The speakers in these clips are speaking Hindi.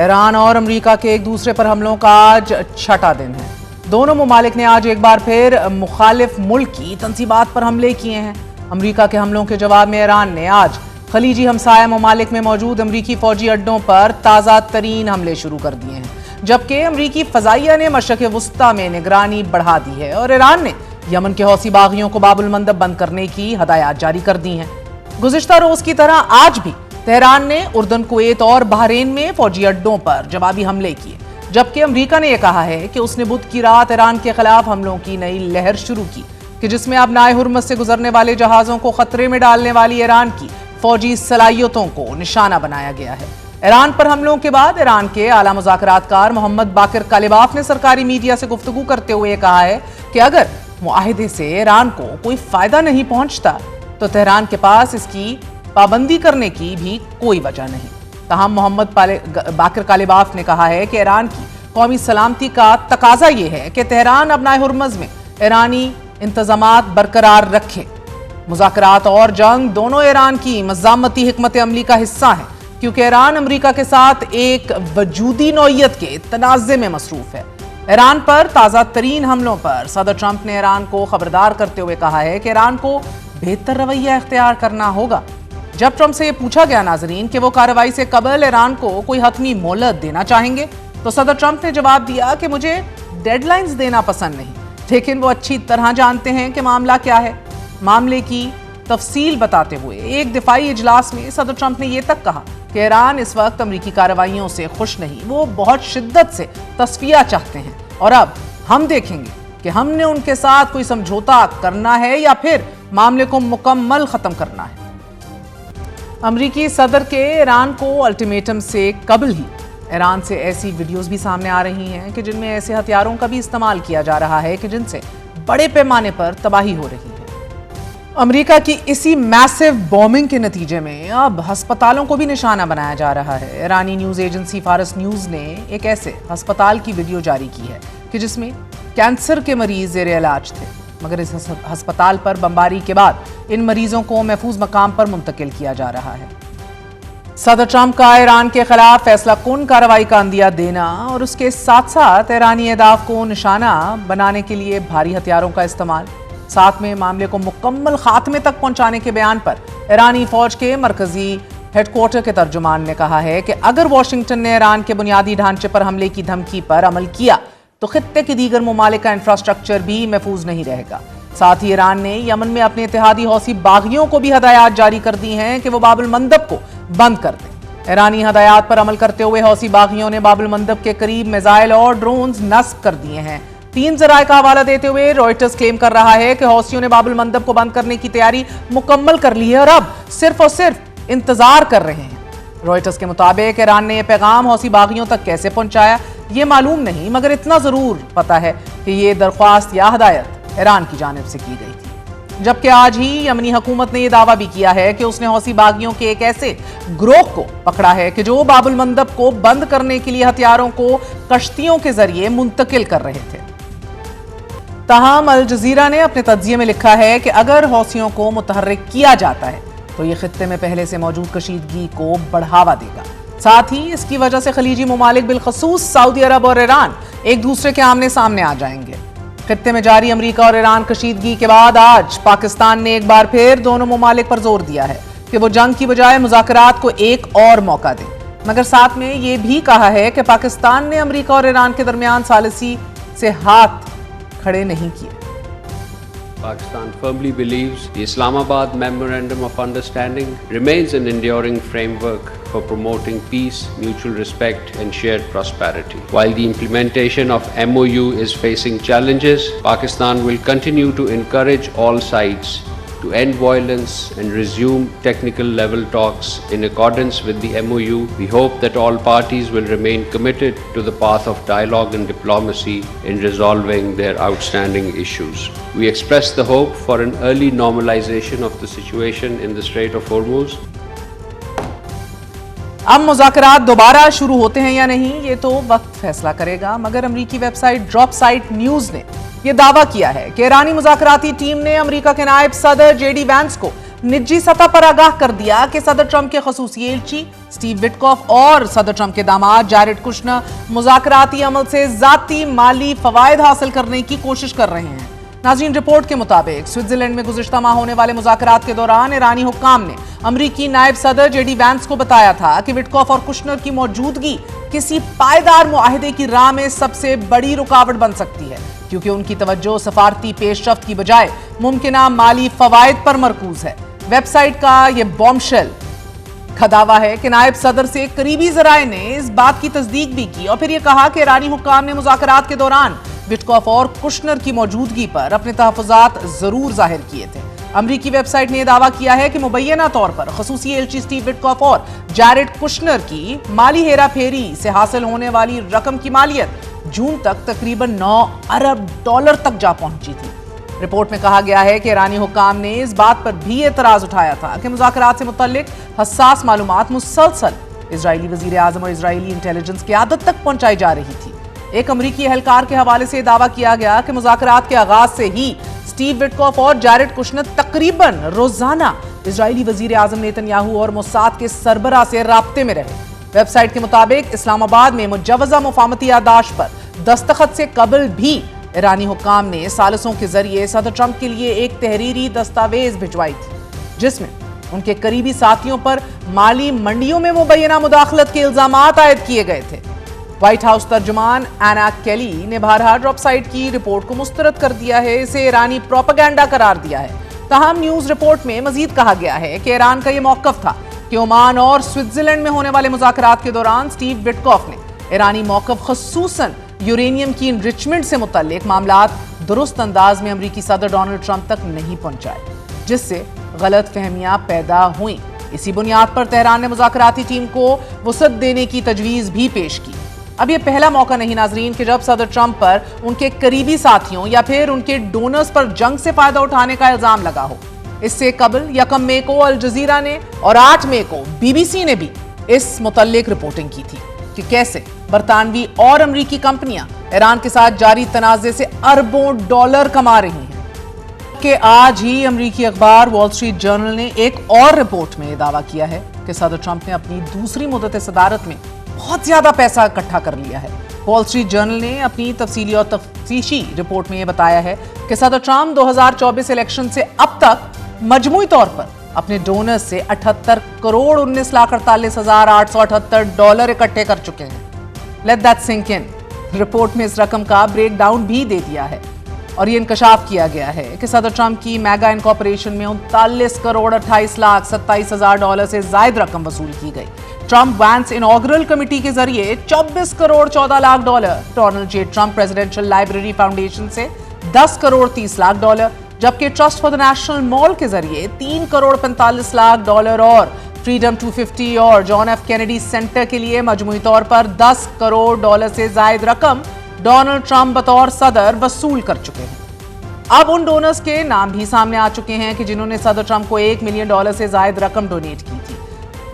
ईरान और अमेरिका के एक दूसरे पर हमलों का आज छठा दिन है। दोनों ममालिक ने आज एक बार फिर मुखालिफ मुल्क की तंसीबात पर हमले किए हैं। अमेरिका के हमलों के जवाब में ईरान ने आज खलीजी हमसाया ममालिक में मौजूद अमरीकी फौजी अड्डों पर ताज़ा तरीन हमले शुरू कर दिए हैं, जबकि अमरीकी फजाइया ने मशरक़ वुस्ता में निगरानी बढ़ा दी है और ईरान ने यमन के हौसी बागियों को बाबुल मंदब बंद करने की हदायत जारी कर दी हैं। गुज़िश्ता रोज की तरह आज भी तेहरान ने उर्दन, कुवैत और बहरीन में फौजी अड्डों पर जवाबी हमले किए, जबकि अमेरिका ने यह कहा है कि उसने बुध की रात ईरान के खिलाफ हमलों की नई लहर शुरू की कि जिसमें अब नाए हुर्मुज़ से गुजरने वाले जहाजों को खतरे में डालने वाली ईरान की फौजी सलाहियतों को निशाना बनाया गया है। ईरान पर हमलों के बाद ईरान के आला मुज़ाकरातकार मोहम्मद बाकिर कालिबाफ ने सरकारी मीडिया से गुफ्तगू करते हुए कहा है कि अगर मुआहिदे से ईरान को कोई फायदा नहीं पहुंचता तो तेहरान के पास इसकी पाबंदी करने की भी कोई वजह नहीं। तहम मोहम्मद बाकिर कालिबाफ ने कहा है कि ईरान की कौमी सलामती का तकाजा यह है कि तेहरान अब नाए हुर्मुज़ में ईरानी इंतजामात बरकरार रखे। मुज़ाकरात और जंग दोनों ईरान की मज़ामती हिकमत अमली का हिस्सा है, क्योंकि ईरान अमेरिका के साथ एक वजूदी नौइयत के तनाज़े में मसरूफ है। ईरान पर ताज़ा तरीन हमलों पर सदर ट्रंप ने ईरान को खबरदार करते हुए कहा है कि ईरान को बेहतर रवैया इख्तियार करना होगा। जब ट्रंप से यह पूछा गया नाजरीन कि वो कार्रवाई से कबल ईरान को कोई हतमी मोहलत देना चाहेंगे, तो सदर ट्रंप ने जवाब दिया कि मुझे डेडलाइंस देना पसंद नहीं, लेकिन वो अच्छी तरह जानते हैं कि मामला क्या है। मामले की तफसील बताते हुए एक दिफाई इजलास में सदर ट्रंप ने यह तक कहा कि ईरान इस वक्त अमरीकी कार्रवाइयों से खुश नहीं, वो बहुत शिद्दत से तस्फिया चाहते हैं और अब हम देखेंगे कि हमने उनके साथ कोई समझौता करना है या फिर मामले को मुकम्मल खत्म करना है। अमरीकी सदर के ईरान को अल्टीमेटम से कबल ही ईरान से ऐसी वीडियोस भी सामने आ रही हैं कि जिनमें ऐसे हथियारों का भी इस्तेमाल किया जा रहा है कि जिनसे बड़े पैमाने पर तबाही हो रही है। अमेरिका की इसी मैसिव बॉम्बिंग के नतीजे में अब अस्पतालों को भी निशाना बनाया जा रहा है। ईरानी न्यूज़ एजेंसी फारस न्यूज़ ने एक ऐसे अस्पताल की वीडियो जारी की है कि जिसमें कैंसर के मरीज ज़ेरे इलाज थे, मगर इस अस्पताल पर बमबारी के बाद इन मरीजों को महफूज मकाम पर मुंतकिल किया जा रहा है। सदर ट्रंप का ईरान के खिलाफ फैसला कुन कार्रवाई का अंदिया देना और उसके साथ साथ ईरानी अहदाफ को निशाना बनाने के लिए भारी हथियारों का इस्तेमाल, साथ में मामले को मुकम्मल खात्मे तक पहुंचाने के बयान पर ईरानी फौज के मरकजी हेडक्वार्टर के तर्जुमान ने कहा है कि अगर वाशिंगटन ने ईरान के बुनियादी ढांचे पर हमले की धमकी पर अमल किया तो खित्ते के दीगर ममालिक का इंफ्रास्ट्रक्चर भी महफूज नहीं रहेगा। साथ ही ईरान ने यमन में अपने इत्तेहादी हौसी बागियों को भी हदायत जारी कर दी हैं कि वो बाबुल मंदब को बंद कर दें। ईरानी हदायत पर अमल करते हुए हौसी बागियों ने बाबुल मंदब के करीब मिसाइल और ड्रोन्स नस्ब कर दिए हैं। 3 ज़राए का हवाला देते हुए रॉयटर्स क्लेम कर रहा है कि हौसियों ने बाबुल मंदब को बंद करने की तैयारी मुकम्मल कर ली है और अब सिर्फ और सिर्फ इंतजार कर रहे हैं। रॉयटर्स के मुताबिक ईरान ने यह पैगाम हौसी बागियों तक कैसे पहुंचाया ये मालूम नहीं, मगर इतना जरूर पता है कि ये दरख्वास्त या हदायत ईरान की जानिब से की गई थी। जबकि आज ही यमनी हुकूमत ने यह दावा भी किया है कि उसने हौसी बागियों के एक ऐसे ग्रोह को पकड़ा है कि जो बाबुल मंदब को बंद करने के लिए हथियारों को कश्तियों के जरिए मुंतकिल कर रहे थे। ताहम अल जजीरा ने अपने तज्जिये में लिखा है कि अगर हौसियों को मुतहर्रिक किया जाता है तो ये खित्ते में पहले से मौजूद कशीदगी को बढ़ावा देगा। साथ ही इसकी वजह से खलीजी ममालिक बिलखसूस सऊदी अरब और ईरान एक दूसरे के आमने सामने आ जाएंगे। खित्ते में जारी अमेरिका और ईरान कशीदगी के बाद आज पाकिस्तान ने एक बार फिर दोनों ममालिक पर जोर दिया है कि वो जंग की बजाय मुज़ाकरात को एक और मौका दें, मगर साथ में ये भी कहा है कि पाकिस्तान ने अमेरिका और ईरान के दरमियान सालिसी से हाथ खड़े नहीं किए। Pakistan firmly believes the Islamabad Memorandum of Understanding remains an enduring framework for promoting peace, mutual respect and shared prosperity. While the implementation of MOU is facing challenges, Pakistan will continue to encourage all sides to end violence and resume technical level talks in accordance with the MOU. We hope that all parties will remain committed to the path of dialogue and diplomacy in resolving their outstanding issues. We express the hope for an early normalization of the situation in the Strait of Hormuz. अब मुज़ाकरात दोबारा शुरू होते हैं या नहीं ये तो वक्त फैसला करेगा, मगर अमरीकी वेबसाइट ड्रॉप साइट न्यूज़ ने यह दावा किया है कि ईरानी मुज़ाकराती टीम ने अमेरिका के नायब सदर जेडी वैंस को निजी सतह पर आगाह कर दिया कि सदर ट्रंप के खसूसी एलची स्टीव विटकॉफ और सदर ट्रंप के दामाद जैरेड कुशनर मुज़ाकराती अमल से जाती माली फवायद हासिल करने की कोशिश कर रहे हैं। नाज़रीन, रिपोर्ट के मुताबिक स्विट्जरलैंड में गुज़िश्ता माह होने वाले मुज़ाकरात के दौरान ईरानी हुक्काम ने अमरीकी नायब सदर जेडी वैंस को बताया था कि विटकॉफ और कुशनर की मौजूदगी किसी पायदार मुआहदे की राह में सबसे बड़ी रुकावट बन सकती है, क्योंकि उनकी तवज्जो सफारती पेशरफ्त की बजाय मुमकिना माली फवायद पर मरकूज है। वेबसाइट का यह बॉम्बशेल का दावा है कि नायब सदर से करीबी जराये ने इस बात की तस्दीक भी की और फिर यह कहा कि ईरानी हुक्काम ने मुज़ाकरात के दौरान विटकॉफ और कुशनर की मौजूदगी पर अपने तहफ़्फ़ुज़ात जरूर जाहिर किए थे। अमरीकी वेबसाइट ने यह दावा किया है कि मुबैना तौर पर खसूसी एलची स्टीव विटकॉफ और जैरेड कुशनर की माली हेरा फेरी से हासिल होने वाली रकम की मालियत जून तक तकरीबन 9 अरब डॉलर तक जा पहुंची थी। रिपोर्ट में कहा गया है कि ईरानी हुक्काम ने इस बात पर भी एतराज उठाया था कि मुज़ाकरात से मुतल्लिक हसास मालूमात मुसलसल इजरायली वज़ीर आज़म और इजरायली इंटेलिजेंस की आदत तक पहुंचाई जा रही थी। एक अमरीकी एहलकार के हवाले से दावा किया गया कि मुज़ाकरात के आगाज से ही स्टीव विटकॉफ और जैरेड कुशनर तकरीबन रोजाना इजरायली वज़ीर आज़म नेतन्याहू और मोसाद के सरबराह से राब्ते में रहे। वेबसाइट के मुताबिक इस्लामाबाद में मुजव्वज़ा मुफाहमती यादाश्त पर दस्तखत से कबल भी ईरानी हुक्काम ने सालिसों के जरिए सदर ट्रंप के लिए एक तहरीरी दस्तावेज भिजवाई थी, जिसमें उनके करीबी साथियों पर माली मंडियों में मुबैना मुदाखलत के इल्जामात आयद किए गए थे। व्हाइट हाउस तर्जुमान एना केली ने बहरहाल ड्रॉपसाइट की रिपोर्ट को मुस्तरद कर दिया है, इसे ईरानी प्रोपेगेंडा करार दिया है। तहम न्यूज रिपोर्ट में मजीद कहा गया है कि ईरान का यह मौकफ था कि ओमान और स्विट्जरलैंड में होने वाले मुज़ाकरात के दौरान स्टीव विटकॉफ ने ईरानी मौकफ खसूसन यूरेनियम की इनरिचमेंट से मुतल्लिक मामलात दुरुस्त अंदाज में अमरीकी सदर डोनाल्ड ट्रंप तक नहीं पहुंचाए, जिससे गलत फहमियां पैदा हुई। इसी बुनियाद पर तेहरान ने मुज़ाकराती टीम को वुसअत देने की तजवीज़ भी पेश की। अब यह पहला मौका नहीं नाजरीन कि जब सदर ट्रंप पर उनके करीबी साथियों या फिर उनके डोनर्स पर जंग से फायदा उठाने का इल्जाम लगा हो। इससे कबल 1 मई को अल जजीरा ने और 8 मई को बीबीसी ने भी इस मुतल्लिक रिपोर्टिंग की थी कि कैसे बरतानवी और अमरीकी कंपनियां ईरान के साथ जारी तनाज़े से अरबों डॉलर कमा रही हैं। कि आज ही अमरीकी अखबार वॉल स्ट्रीट जर्नल ने एक और रिपोर्ट में यह दावा किया है कि सदर ट्रंप ने अपनी दूसरी मुद्दत सदारत में बहुत ज्यादा पैसा इकट्ठा कर लिया है। वॉल स्ट्रीट जर्नल ने अपनी तफसीली और तफ्तीशी रिपोर्ट में यह बताया है कि सदर ट्रंप 2024 इलेक्शन से अब तक मजमूई तौर पर अपने डोनर्स से 78 करोड़ 19,48,878 डॉलर इकट्ठे कर चुके हैं। Let that sink in. Report में इस रकम का ब्रेक डाउन भी दे दिया है और ये इंकशाफ किया गया है कि सदर ट्रंप की मेगा इनकॉर्पोरेशन में 39 करोड़ 28,27,000 डॉलर से जायद रकम वसूल की गई। ट्रंप वैंस इनॉग्रल कमेटी के जरिए 24 crore 14 lakh dollar, Donald J Trump presidential library foundation से 10 करोड़ 30 लाख डॉलर, जबकि trust for the national mall के जरिए 3 करोड़ 45 लाख डॉलर और फ्रीडम 250 और जॉन एफ कैनेडी सेंटर के लिए मजमूई तौर पर 10 करोड़ डॉलर से जायद रकम डोनाल्ड ट्रंप बतौर सदर वसूल कर चुके हैं। अब उन डोनर्स के नाम भी सामने आ चुके हैं कि जिन्होंने सदर ट्रंप को $1 मिलियन से जायद रकम डोनेट की थी,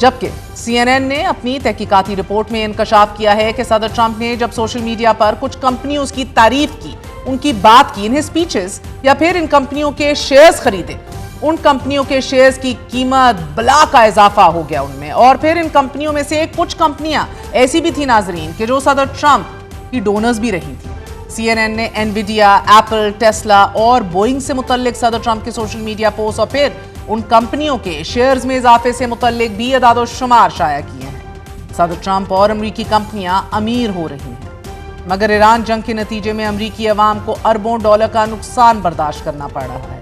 जबकि CNN ने अपनी तहकीकाती रिपोर्ट में इंकशाफ किया है कि सदर ट्रंप ने जब सोशल मीडिया पर कुछ कंपनियों की तारीफ की, उनकी बात की इन स्पीचेस, या फिर इन कंपनियों के शेयर्स खरीदे, उन कंपनियों के शेयर्स की कीमत बला का इजाफा हो गया उनमें। और फिर इन कंपनियों में से कुछ कंपनियां ऐसी भी थी नाजरीन कि जो सदर ट्रंप की डोनर्स भी रही थी। CNN ने एनवीडिया, एप्पल, टेस्ला और बोइंग से मुतल्लिक सदर ट्रंप के सोशल मीडिया पोस्ट और फिर उन कंपनियों के शेयर्स में इजाफे से मुतल्लिक भी अदाद शुमार शाया किए हैं। सदर ट्रंप और अमरीकी कंपनियां अमीर हो रही हैं, मगर ईरान जंग के नतीजे में अमरीकी अवाम को अरबों डॉलर का नुकसान बर्दाश्त करना पड़ रहा है।